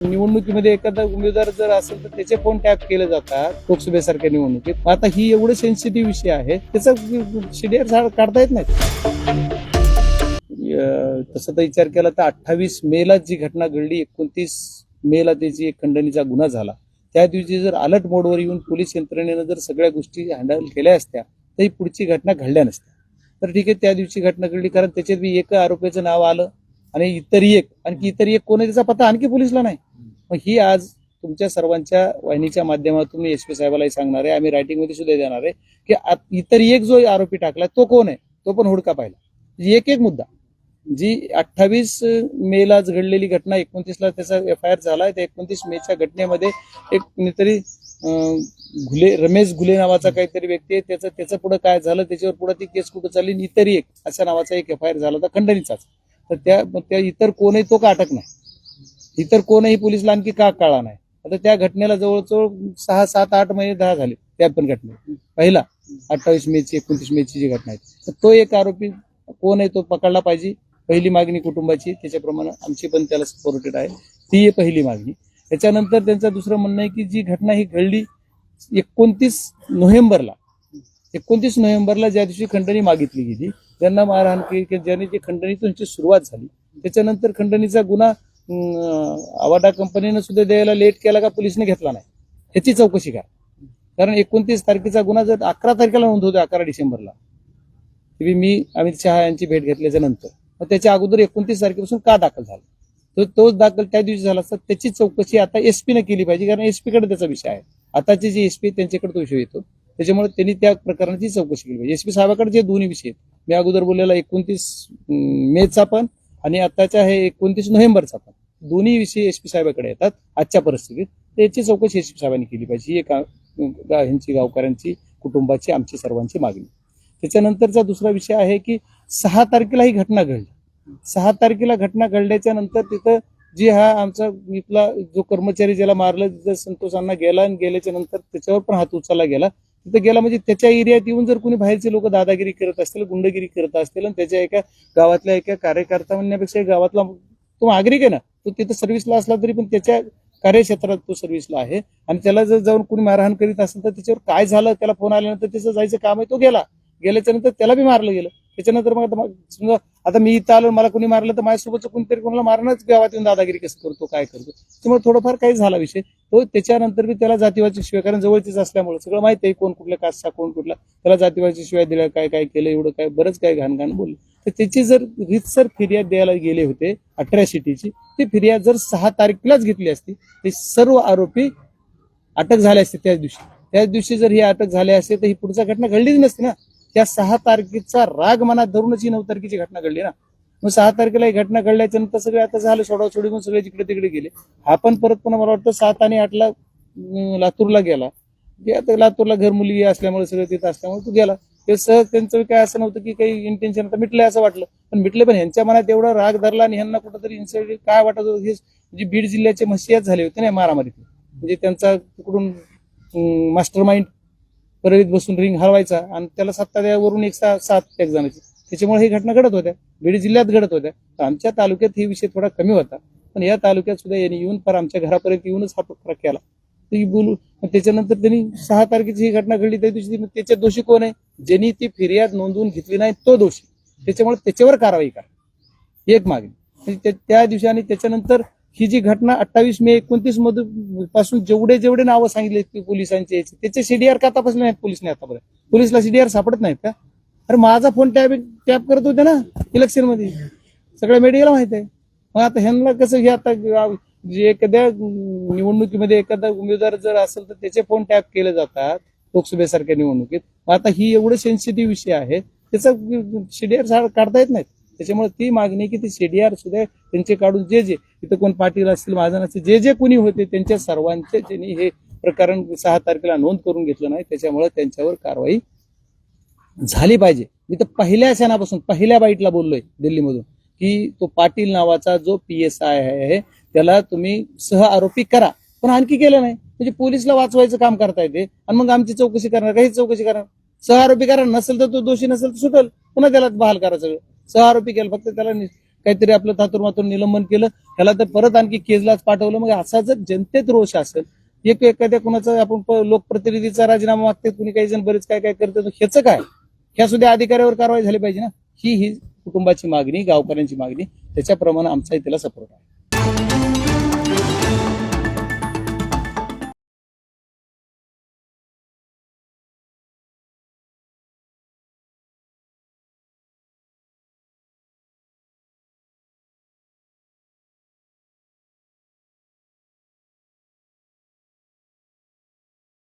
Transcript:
निवडणुकीमध्ये एखादा उमेदवार जर असेल तर त्याचे फोन टॅप केले जातात लोकसभेसारख्या निवडणुकीत. आता ही एवढं सेन्सिटिव्ह विषय आहे त्याचा सीडीआर काढता येत नाही. तसं तर विचार केला तर 28 मेला जी घटना घडली, 29 मेला त्याची एक खंडणीचा गुन्हा झाला. त्या दिवशी जर अलर्ट मोडवर येऊन पोलीस यंत्रणेनं जर सगळ्या गोष्टी हँडल केल्या असत्या तर ही पुढची घटना घडल्या नसत्या. तर ठीक आहे, त्या दिवशी घटना घडली कारण त्याच्यात बी एक आरोपीचं नाव आलं आणि इतर एक कोणी त्याचा पत्ता आणखी पोलिसला नाही. मग ही आज तुमच्या सर्वांच्या वाहिनीच्या माध्यमातून मी एसपी साहेबालाही सांगणार आहे, आम्ही रायटिंग मध्ये सुद्धा देणार आहे की इतर एक जो आरोपी टाकला तो कोण आहे तो पण हुडका पाहिला. एक मुद्दा जी 28 मेला घडलेली घटना 29ला त्याचा एफआयआर झाला. त्या 29 मेच्या घटनेमध्ये एक कोणीतरी रमेश घुले नावाचा काहीतरी व्यक्ती आहे, त्याचं पुढे काय झालं, त्याच्यावर पुढे ती केस कुठं चालली, इतर एक अशा नावाचा एक एफआयआर झाला होता खंडणीचाच. तर त्या इतर कोणही तो का अटक नाही, इतर कोणही पोलिसला आणखी का कळला नाही. आता त्या घटनेला जवळजवळ 6, 7, 8 महिने 10 झाले. त्या पण घटने पहिला 28 मेची 29 मेची जी घटना आहे तर तो एक आरोपी कोण आहे तो पकडला पाहिजे. पहिली मागणी कुटुंबाची, त्याच्याप्रमाणे आमची पण त्याला सपोर्टेड आहे, ती पहिली मागणी. त्याच्यानंतर त्यांचं दुसरं म्हणणं आहे की जी घटना ही घडली 29 नोव्हेंबरला ज्या दिवशी खंडणी मागितली गेली, त्यांना मारहाण केली, ज्याने जी खंडणीतून सुरुवात झाली. त्याच्यानंतर खंडणीचा गुन्हा अवाडा कंपनीनं सुद्धा द्यायला लेट केला का पोलिसने घेतला नाही, ह्याची चौकशी करा. कारण 29 तारखेचा गुन्हा जर 11 तारखेला नोंद होतो, 11 डिसेंबरला मी अमित शहा यांची भेट घेतल्याच्या नंतर, मग त्याच्या अगोदर 29 तारखेपासून का दाखल झाला, तोच दाखल त्या दिवशी झाला असता. त्याची चौकशी आता एसपीने केली पाहिजे, कारण एसपी कडे त्याचा विषय आहे. आताचे जे एसपी त्यांच्याकडे तो विषय येतो, त्याच्यामुळे त्यांनी त्या प्रकरणाची चौकशी केली पाहिजे. एसपी साहेबाकडे जे दोन्ही विषय आहेत, मी अगोदर बोललेला 29 मेचा पण आणि आताच्या हे 29 नोव्हेंबरचा पण, दोन्ही विषय एसपी साहेबाकडे येतात आजच्या परिस्थितीत. त्याची चौकशी एसपी साहेबांनी केली पाहिजे. ही ह्यांची, गावकऱ्यांची, कुटुंबाची, आमची सर्वांची मागणी. त्याच्यानंतरचा दुसरा विषय आहे की 6 तारखेला ही घटना घडली. 6 तारखेला घटना घडल्याच्या नंतर तिथं जी आमचा इथला जो कर्मचारी ज्याला मारलं, तिथं संतोष अण्णा गेला आणि गेल्याच्या नंतर त्याच्यावर पण हात उचलला गेला. तिथं गेला म्हणजे त्याच्या एरियात येऊन जर कोणी बाहेरचे लोक दादागिरी करत असतील, गुंडगिरी करत असतील आणि त्याच्या एका गावातल्या एका कार्यकर्ता म्हणण्यापेक्षा गावातला तो नागरिक आहे ना, तो तिथं सर्व्हिसला असला तरी पण त्याच्या कार्यक्षेत्रात तो सर्व्हिसला आहे आणि त्याला जर जाऊन कोणी मारहाण करीत असेल तर त्याच्यावर काय झालं, त्याला फोन आल्यानंतर त्याचं जायचं काम आहे, तो गेल्याच्या नंतर त्याला बी मारलं गेलं. त्याच्यानंतर मग समजा आता मी इथं आलो, मला कोणी मारलं तर माझ्यासोबतचं कोणीतरी कोणाला मारणंच गावात येऊन दादागिरी कसं करतो, काय करतो. त्यामुळे थोडंफार काही झाला विषय तो. त्याच्यानंतर बी त्याला जातीवाची शिवाय, कारण जवळचीच असल्यामुळे सगळं माहिती आहे कोण कुठल्या कास्टचा, कोण कुठला, त्याला जातीवाची शिवाय दिल्या, काय काय केलं, एवढं काय बरंच काय घाण बोललं. तर त्याची जर रीतसर फिर्याद द्यायला गेले होते अट्रॅसिटीची, ती फिर्याद जर 6 तारखेलाच घेतली असती ते सर्व आरोपी अटक झाले असते. त्याच दिवशी जर ही अटक झाली असते तर ही पुढचा घटना घडलीच नसती ना. त्या 6 तारखेचा राग मनात धरूनच ही 9 तारखेची घटना घडली ना. मग 6 तारखेला ही घटना घडल्याच्या नंतर सगळे आता झालं सोडासोडी, मग सगळे जिकडे तिकडे गेले. हा पण परत पुन्हा मला वाटतं 7 आणि 8ला लातूरला गेला. आता लातूरला घर मुलगी असल्यामुळे सगळं तिथं असल्यामुळे तो गेला. ते सहज त्यांचं काय असं नव्हतं की काही इंटेन्शन आता मिटलंय असं वाटलं, पण मिटले पण ह्यांच्या मनात एवढा राग धरला आणि ह्यांना कुठंतरी इन्सिडेंट काय वाटत होतं, हे म्हणजे बीड जिल्ह्याचे मशियात झाले होते ना मारामारीत. म्हणजे त्यांचा तिकडून मास्टर माइंड परळीत बसून रिंग हलवायचा आणि त्याला सत्ता द्यावरून 7 जणांची, त्याच्यामुळे ही घटना घडत होत्या, बीड जिल्ह्यात घडत होत्या. तर आमच्या तालुक्यात ही विषय थोडा कमी होता, पण या तालुक्यात सुद्धा यांनी येऊन पर आमच्या घरापर्यंत येऊनच हा प्रकार केला. ती बोलू. त्याच्यानंतर त्यांनी 6 तारखेची ही घटना घडली, त्या दिवशी त्याच्यात दोषी कोण आहे, ज्यांनी ती फिर्याद नोंदवून घेतली नाही तो दोषी. त्याच्यामुळे त्याच्यावर कारवाई करा, एक मागणी. त्या दिवशी आणि त्याच्यानंतर ही जी घटना 28 मे 29 पासून जेवढे नावं सांगितले पोलिसांचे याचे, त्याचे सीडीआर का तपासले नाहीत पोलिसने आतापर्यंत. पोलिसला सीडीआर सापडत नाहीत का? अरे माझा फोन टॅप करत होते ना इलेक्शन मध्ये, सगळ्या मीडियाला माहित आहे. मग आता ह्यांना कसं, हे आता एखाद्या निवडणुकीमध्ये एखादा उमेदवार जर असेल तर त्याचे फोन टॅप केले जातात लोकसभेसारख्या निवडणुकीत. आता ही एवढं सेन्सिटिव्ह विषय आहे त्याचा सीडीआर काढता येत नाहीत. त्याच्यामुळे ती मागणी की ती सीडीआर सुद्धा त्यांचे काढून, जे इथं कोण पाटील असतील, महाजन असतील, जे कोणी होते त्यांच्या सर्वांचे त्यांनी हे प्रकरण 6 तारखेला नोंद करून घेतलं नाही. त्याच्यामुळे त्यांच्यावर कारवाई झाली पाहिजे. मी तर पहिल्या क्षणापासून, पहिल्या बाईटला बोललोय दिल्लीमधून की तो पाटील नावाचा जो PSI आहे त्याला तुम्ही सह आरोपी करा, पण आणखी केलं नाही. म्हणजे पोलिसला वाचवायचं काम करता येते आणि मग आमची चौकशी करणार, काही चौकशी करणार. सह आरोपी करा, नसेल तर तो दोषी नसेल तर सुटेल, पुन्हा त्याला बहाल करा. सगळं सह आरोपी केलं, फक्त त्याला काहीतरी आपलं थातूर निलंबन केलं, ह्याला तर परत आणखी केजलाच पाठवलं. मग असा जर जनतेत रोष असेल, एखाद्या कुणाचा आपण लोकप्रतिनिधीचा राजीनामा मागते, कुणी काही जण बरेच काय काय करतात, ह्याचं काय? ह्या सुद्धा अधिकाऱ्यावर कारवाई झाली पाहिजे ना. ही कुटुंबाची मागणी, गावकऱ्यांची मागणी, त्याच्याप्रमाणे आमचाही त्याला सपोर्ट आहे.